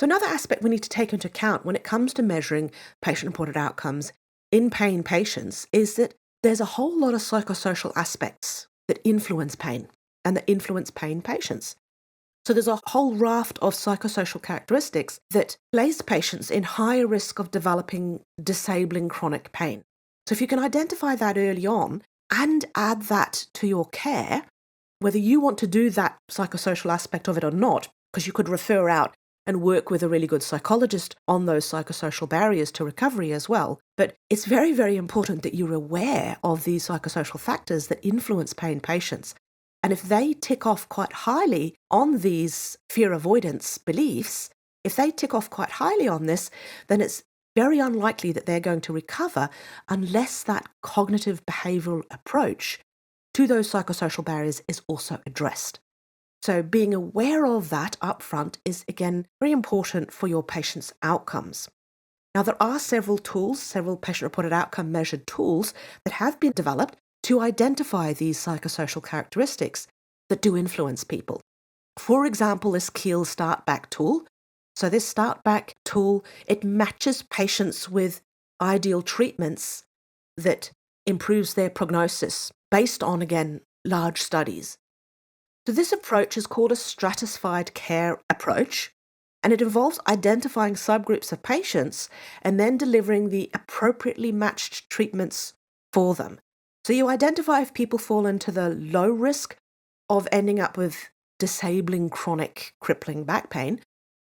So another aspect we need to take into account when it comes to measuring patient-reported outcomes in pain patients is that there's a whole lot of psychosocial aspects that influence pain and that influence pain patients. So there's a whole raft of psychosocial characteristics that place patients in higher risk of developing disabling chronic pain. So if you can identify that early on and add that to your care, whether you want to do that psychosocial aspect of it or not, because you could refer out and work with a really good psychologist on those psychosocial barriers to recovery as well. But it's very, very important that you're aware of these psychosocial factors that influence pain patients. And if they tick off quite highly on these fear avoidance beliefs, if they tick off quite highly on this, then it's very unlikely that they're going to recover unless that cognitive behavioral approach to those psychosocial barriers is also addressed. So being aware of that upfront is, again, very important for your patient's outcomes. Now, there are several tools, several patient-reported outcome measured tools that have been developed to identify these psychosocial characteristics that do influence people. For example, this Keele Start Back tool. So this Start Back tool, it matches patients with ideal treatments that improves their prognosis based on, again, large studies. So this approach is called a stratified care approach, and it involves identifying subgroups of patients and then delivering the appropriately matched treatments for them. So you identify if people fall into the low risk of ending up with disabling chronic crippling back pain,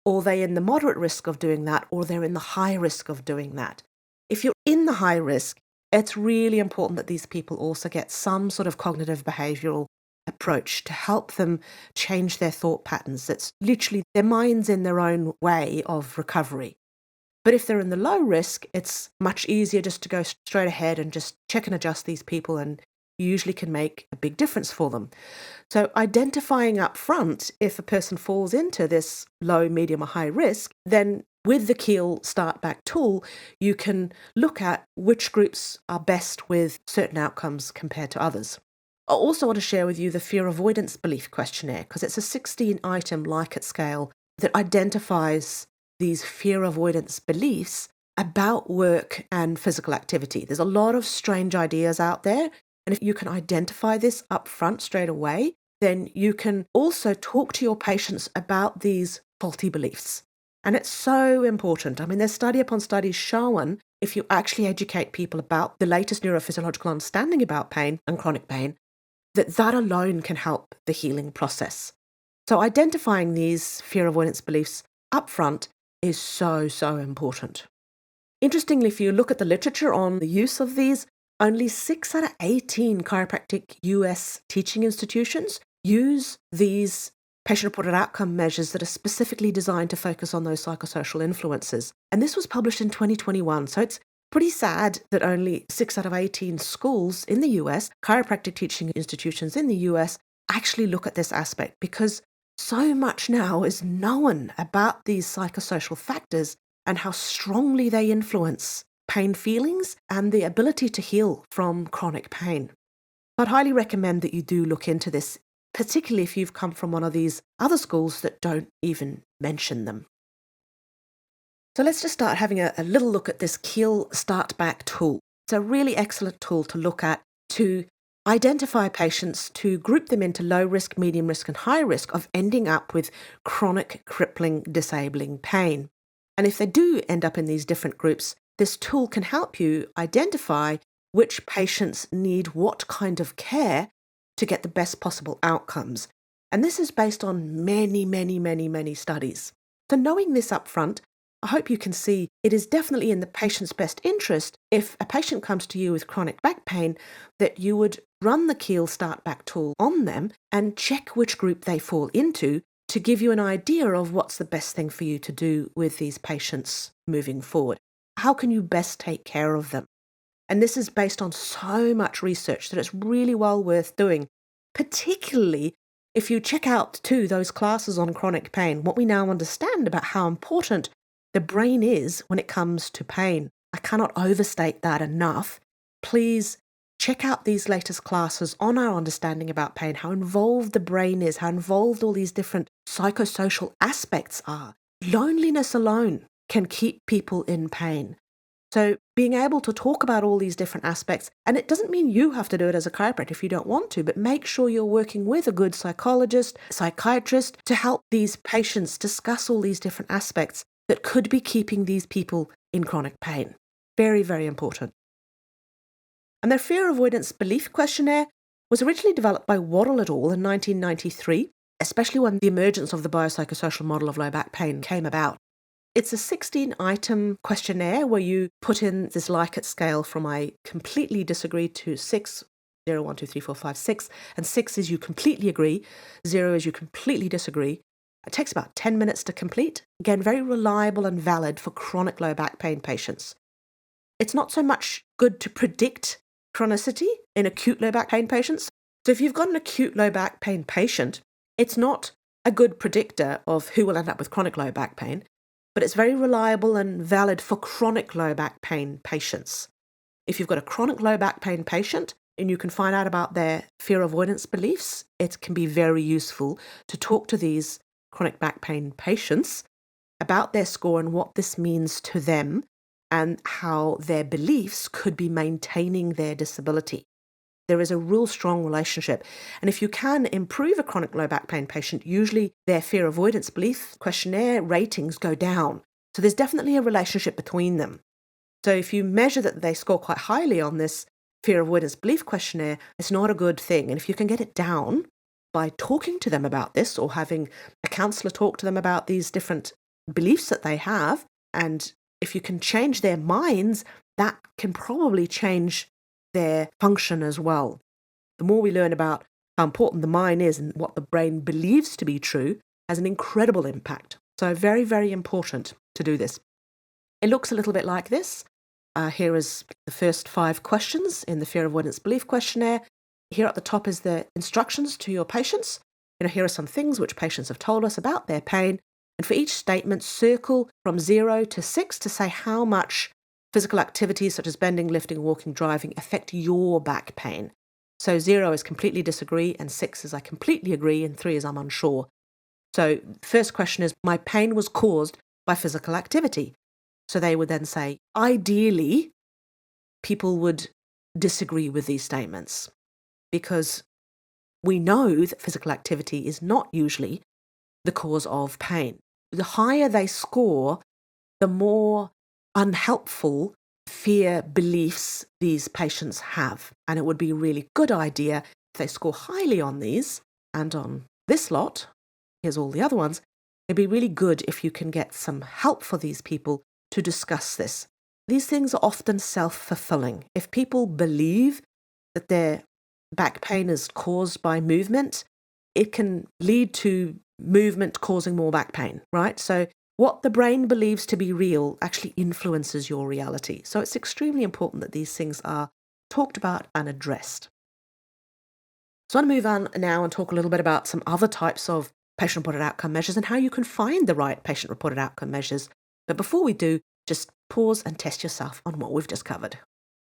or they're in the moderate risk of doing that, or they're in the high risk of doing that. If you're in the high risk, it's really important that these people also get some sort of cognitive behavioral approach to help them change their thought patterns. That's literally their mind's in their own way of recovery. But if they're in the low risk, it's much easier just to go straight ahead and just check and adjust these people, and you usually can make a big difference for them. So identifying up front if a person falls into this low, medium or high risk, then with the Keele Start Back tool, you can look at which groups are best with certain outcomes compared to others. I also want to share with you the fear avoidance belief questionnaire, because it's a 16-item Likert scale that identifies these fear avoidance beliefs about work and physical activity. There's a lot of strange ideas out there, and if you can identify this up front straight away, then you can also talk to your patients about these faulty beliefs. And it's so important. I mean, there's study upon study shown if you actually educate people about the latest neurophysiological understanding about pain and chronic pain, that alone can help the healing process. So identifying these fear avoidance beliefs up front is so, so important. Interestingly, if you look at the literature on the use of these, only 6 out of 18 chiropractic US teaching institutions use these patient-reported outcome measures that are specifically designed to focus on those psychosocial influences. And this was published in 2021, so it's pretty sad that only 6 out of 18 schools in the US, chiropractic teaching institutions in the US, actually look at this aspect, because so much now is known about these psychosocial factors and how strongly they influence pain feelings and the ability to heal from chronic pain. I'd highly recommend that you do look into this, particularly if you've come from one of these other schools that don't even mention them. So let's just start having a little look at this Keele Start Back tool. It's a really excellent tool to look at to identify patients, to group them into low risk, medium risk and high risk of ending up with chronic, crippling, disabling pain. And if they do end up in these different groups, this tool can help you identify which patients need what kind of care to get the best possible outcomes. And this is based on many, many, many, many studies. So knowing this up front, I hope you can see it is definitely in the patient's best interest if a patient comes to you with chronic back pain that you would run the Keele Start Back tool on them and check which group they fall into to give you an idea of what's the best thing for you to do with these patients moving forward. How can you best take care of them? And this is based on so much research that it's really well worth doing, particularly if you check out too those classes on chronic pain, what we now understand about how important the brain is when it comes to pain. I cannot overstate that enough. Please check out these latest classes on our understanding about pain, how involved the brain is, how involved all these different psychosocial aspects are. Loneliness alone can keep people in pain. So being able to talk about all these different aspects, and it doesn't mean you have to do it as a chiropractor if you don't want to, but make sure you're working with a good psychologist, psychiatrist to help these patients discuss all these different aspects that could be keeping these people in chronic pain. Very, very important. And their fear avoidance belief questionnaire was originally developed by Waddell et al. In 1993, especially when the emergence of the biopsychosocial model of low back pain came about. It's a 16-item questionnaire where you put in this Likert scale from I completely disagree to 6, 0, 1, 2, 3, 4, 5, 6, and 6 is you completely agree, 0 is you completely disagree. It takes about 10 minutes to complete. Again, very reliable and valid for chronic low back pain patients. It's not so much good to predict chronicity in acute low back pain patients. So if you've got an acute low back pain patient, it's not a good predictor of who will end up with chronic low back pain, but it's very reliable and valid for chronic low back pain patients. If you've got a chronic low back pain patient and you can find out about their fear avoidance beliefs, it can be very useful to talk to these chronic back pain patients about their score and what this means to them and how their beliefs could be maintaining their disability. There is a real strong relationship. And if you can improve a chronic low back pain patient, usually their fear avoidance belief questionnaire ratings go down. So there's definitely a relationship between them. So if you measure that they score quite highly on this fear avoidance belief questionnaire, it's not a good thing. And if you can get it down by talking to them about this or having a counsellor talk to them about these different beliefs that they have, and if you can change their minds, that can probably change their function as well. The more we learn about how important the mind is and what the brain believes to be true has an incredible impact. So very, very important to do this. It looks a little bit like this. Here is the first 5 questions in the fear avoidance belief questionnaire. Here at the top is the instructions to your patients. Here are some things which patients have told us about their pain. And for each statement, circle from 0 to 6 to say how much physical activities such as bending, lifting, walking, driving affect your back pain. So 0 is completely disagree, and 6 is I completely agree, and 3 is I'm unsure. So first question is, my pain was caused by physical activity. So they would then say, ideally, people would disagree with these statements because we know that physical activity is not usually the cause of pain. The higher they score, the more unhelpful fear beliefs these patients have. And it would be a really good idea if they score highly on these and on this lot, here's all the other ones, it'd be really good if you can get some help for these people to discuss this. These things are often self-fulfilling. If people believe that their back pain is caused by movement, it can lead to movement causing more back pain, right? So what the brain believes to be real actually influences your reality. So it's extremely important that these things are talked about and addressed. So I want to move on now and talk a little bit about some other types of patient-reported outcome measures and how you can find the right patient-reported outcome measures. But before we do, just pause and test yourself on what we've just covered.